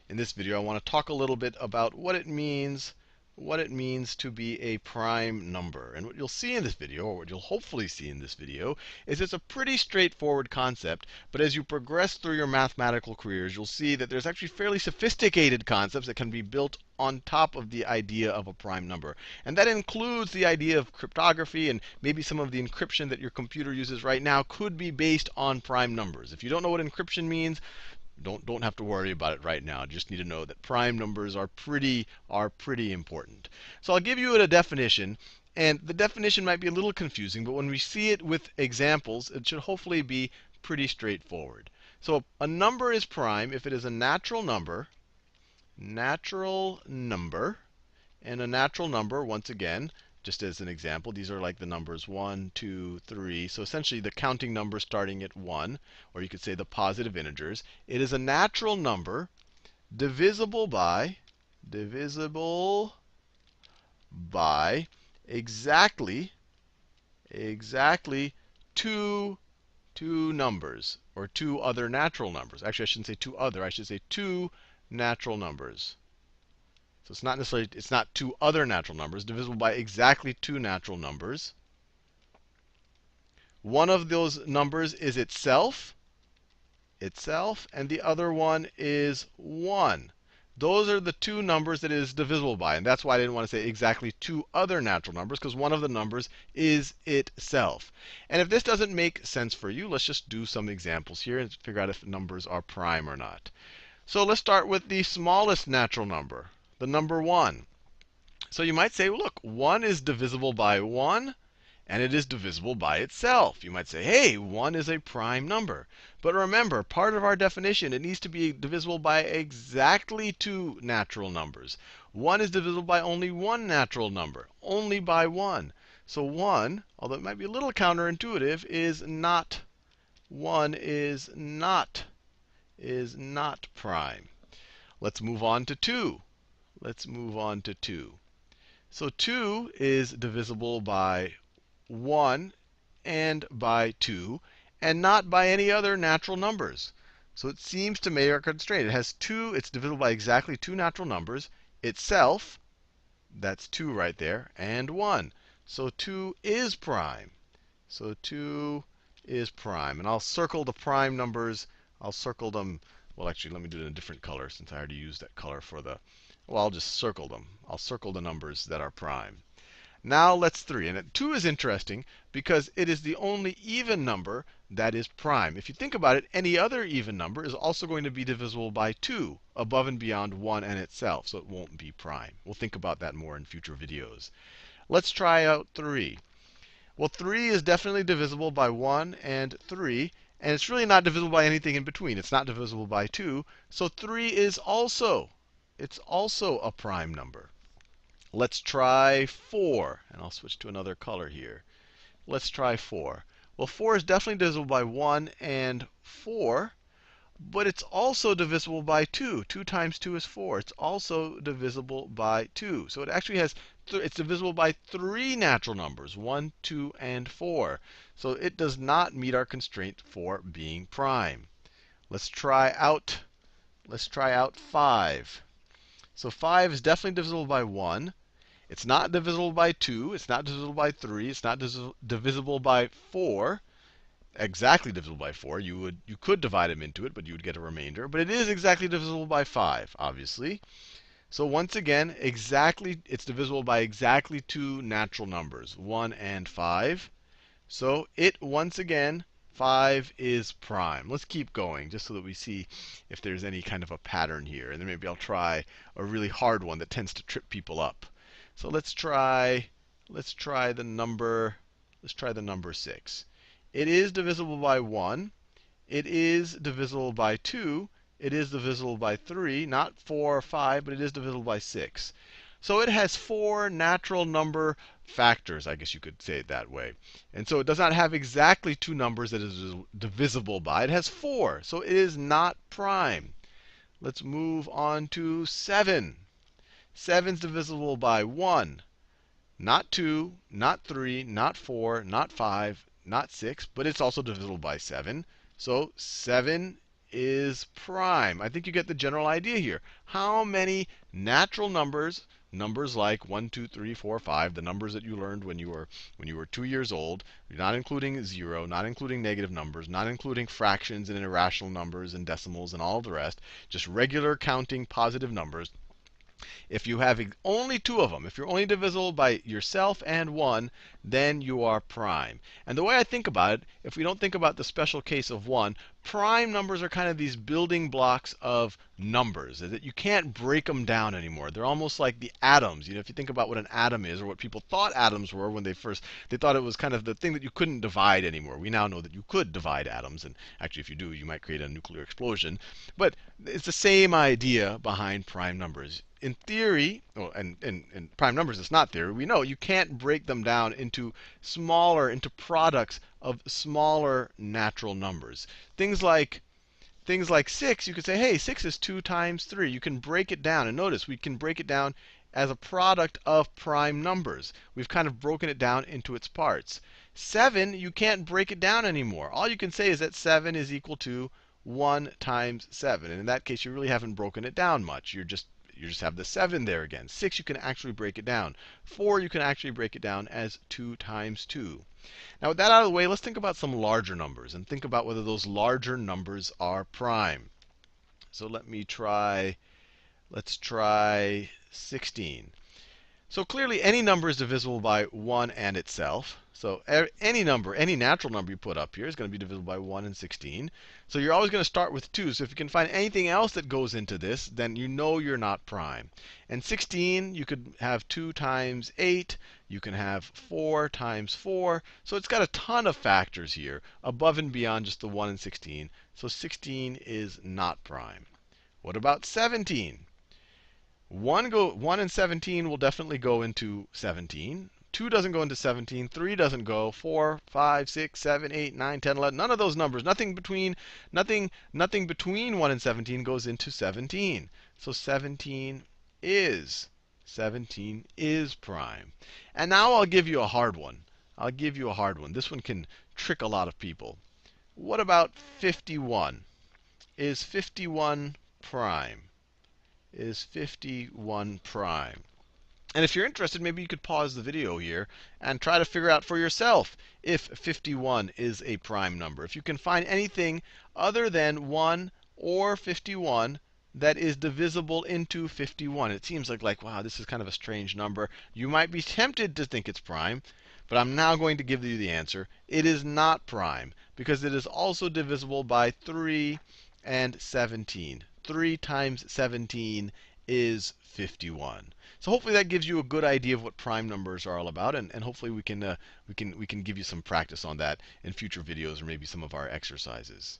In this video, I want to talk a little bit about what it means to be a prime number. And what you'll see in this video, or what you'll hopefully see in this video, is it's a pretty straightforward concept. But as you progress through your mathematical careers, you'll see that there's actually fairly sophisticated concepts that can be built on top of the idea of a prime number. And that includes the idea of cryptography, and maybe some of the encryption that your computer uses right now could be based on prime numbers. If you don't know what encryption means, don't have to worry about it right now. Just need to know that prime numbers are pretty important. So I'll give you a definition, and the definition might be a little confusing, but when we see it with examples, it should hopefully be pretty straightforward. So a number is prime if it is a natural number, and a natural number, once again, just as an example, these are like the numbers 1, 2, 3. So essentially the counting number starting at 1, or you could say the positive integers. It is a natural number divisible by exactly two numbers, or two other natural numbers. Actually, I shouldn't say two other. I should say two natural numbers. So it's not two other natural numbers, divisible by exactly two natural numbers. One of those numbers is itself, and the other one is 1. Those are the two numbers that it is divisible by. And that's why I didn't want to say exactly two other natural numbers, because one of the numbers is itself. And if this doesn't make sense for you, let's just do some examples here and figure out if numbers are prime or not. So let's start with the smallest natural number, the number 1. So you might say, well, look, 1 is divisible by 1, and it is divisible by itself. You might say, hey, 1 is a prime number. But remember, part of our definition, it needs to be divisible by exactly two natural numbers. 1 is divisible by only one natural number, only by 1. So 1, although it might be a little counterintuitive, is not prime. Let's move on to 2. So 2 is divisible by 1 and by 2, and not by any other natural numbers. So it seems to make our constraint. It has it's divisible by exactly two natural numbers, itself, that's 2 right there, and 1. So 2 is prime. And I'll circle the prime numbers. I'll circle them. Well, actually, let me do it in a different color since I already used that color for the. Well, I'll just circle them. I'll circle the numbers that are prime. Now let's 3. And 2 is interesting because it is the only even number that is prime. If you think about it, any other even number is also going to be divisible by 2, above and beyond 1 and itself. So it won't be prime. We'll think about that more in future videos. Let's try out 3. Well, 3 is definitely divisible by 1 and 3. And it's really not divisible by anything in between. It's not divisible by 2. So 3 is also a prime number. Let's try 4. And I'll switch to another color here. Let's try 4. Well, 4 is definitely divisible by 1 and 4. But it's also divisible by 2. 2 times 2 is 4. It's also divisible by 2. So it actually has, it's divisible by 3 natural numbers, 1, 2, and 4. So it does not meet our constraint for being prime. Let's try out 5. So 5 is definitely divisible by 1. It's not divisible by 2. It's not divisible by 3. It's not divisible by 4. Exactly divisible by 4. You could divide them into it, but you would get a remainder. But it is exactly divisible by 5, obviously. So once again, it's divisible by exactly two natural numbers, 1 and 5. So once again, 5 is prime. Let's keep going just so that we see if there's any kind of a pattern here. And then maybe I'll try a really hard one that tends to trip people up. So let's try the number 6. It is divisible by 1. It is divisible by 2. It is divisible by 3. Not 4 or 5, but it is divisible by 6. So it has 4 natural number factors, I guess you could say it that way. And so it does not have exactly two numbers that it is divisible by. It has 4. So it is not prime. Let's move on to 7. 7 is divisible by 1, not 2, not 3, not 4, not 5, not 6, but it's also divisible by 7. So 7 is prime. I think you get the general idea here. How many natural numbers, numbers like 1, 2, 3, 4, 5, the numbers that you learned when you were 2 years old, not including 0, not including negative numbers, not including fractions and irrational numbers and decimals and all the rest, just regular counting positive numbers. If you have only 2 of them, if you're only divisible by yourself and 1, then you are prime. And the way I think about it, if we don't think about the special case of 1, prime numbers are kind of these building blocks of numbers, that you can't break them down anymore. They're almost like the atoms. If you think about what an atom is, or what people thought atoms were when they thought it was kind of the thing that you couldn't divide anymore. We now know that you could divide atoms, and actually if you do, you might create a nuclear explosion. But it's the same idea behind prime numbers. In theory, well, and prime numbers is not theory, we know you can't break them down into products of smaller natural numbers. Things like 6, you could say, hey, 6 is 2 times 3. You can break it down. And notice we can break it down as a product of prime numbers. We've kind of broken it down into its parts. 7, you can't break it down anymore. All you can say is that 7 is equal to 1 times 7. And in that case, you really haven't broken it down much. You just have the 7 there again. 6, you can actually break it down. 4, you can actually break it down as 2 times 2. Now, with that out of the way, let's think about some larger numbers and think about whether those larger numbers are prime. So let's try 16. So clearly, any number is divisible by 1 and itself. So any number, any natural number you put up here is going to be divisible by 1 and 16. So you're always going to start with 2. So if you can find anything else that goes into this, then you know you're not prime. And 16, you could have 2 times 8. You can have 4 times 4. So it's got a ton of factors here above and beyond just the 1 and 16. So 16 is not prime. What about 17? 1 and 17 will definitely go into 17. 2 doesn't go into 17. 3 doesn't go. 4, 5, 6, 7, 8, 9, 10, 11. None of those numbers. Nothing between 1 and 17 goes into 17. So 17 is prime. And now I'll give you a hard one. This one can trick a lot of people. What about 51? Is 51 prime? Is 51 prime? And if you're interested, maybe you could pause the video here and try to figure out for yourself if 51 is a prime number. If you can find anything other than 1 or 51 that is divisible into 51. It seems like, wow, this is kind of a strange number. You might be tempted to think it's prime, but I'm now going to give you the answer. It is not prime because it is also divisible by 3 and 17. 3 times 17 is 51. So hopefully that gives you a good idea of what prime numbers are all about, and hopefully we can give you some practice on that in future videos or maybe some of our exercises.